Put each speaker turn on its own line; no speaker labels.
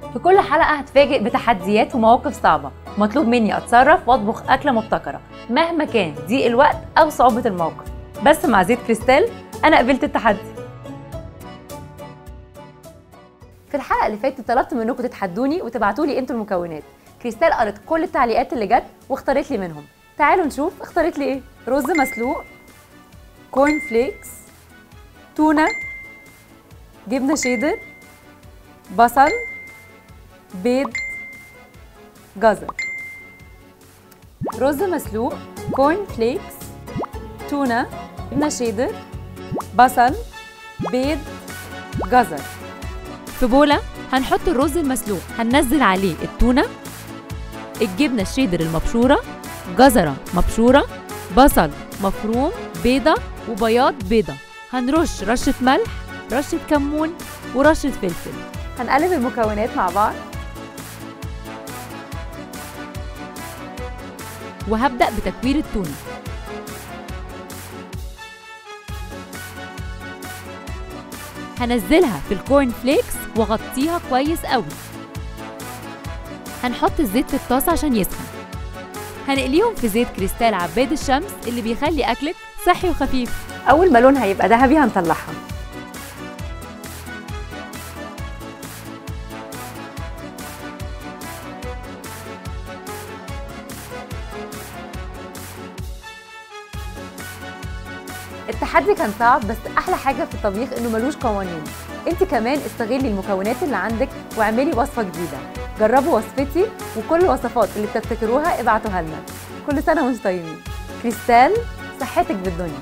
في كل حلقة هتفاجئ بتحديات ومواقف صعبة، مطلوب مني أتصرف وأطبخ أكلة مبتكرة مهما كان ضيق الوقت أو صعوبة الموقف. بس مع زيت كريستال أنا قبلت التحدي. في الحلقة اللي فاتت طلبت منكم تتحدوني وتبعتوا لي انتوا المكونات. كريستال قرت كل التعليقات اللي جت واختارت لي منهم. تعالوا نشوف اختارت لي ايه. رز مسلوق، كورن فليكس، تونة، جبنة شيدر، بصل، بيض، جزر. رز مسلوق، كورن فليكس، تونة، جبنة شيدر، بصل، بيض، جزر. في بولة هنحط الرز المسلوق، هننزل عليه التونة، الجبنة الشيدر المبشورة، جزرة مبشورة، بصل مفروم، بيضة وبياض بيضة. هنرش رشة ملح، رشة كمون ورشة فلفل. هنقلب المكونات مع بعض وهبدأ بتكوير التونة. هنزلها في الكورن فليكس واغطيها كويس قوي. هنحط الزيت في الطاسة عشان يسخن. هنقليهم في زيت كريستال عباد الشمس اللي بيخلي أكلك صحي وخفيف. أول ما لونها يبقى ذهبي هنطلعها. التحدي كان صعب، بس احلى حاجه في الطبيخ انه ملوش قوانين. انت كمان استغلي المكونات اللي عندك واعملي وصفه جديده. جربوا وصفتي وكل الوصفات اللي بتبتكروها ابعتوها لنا. كل سنه وانتم طيبين. كريستال، صحتك بالدنيا.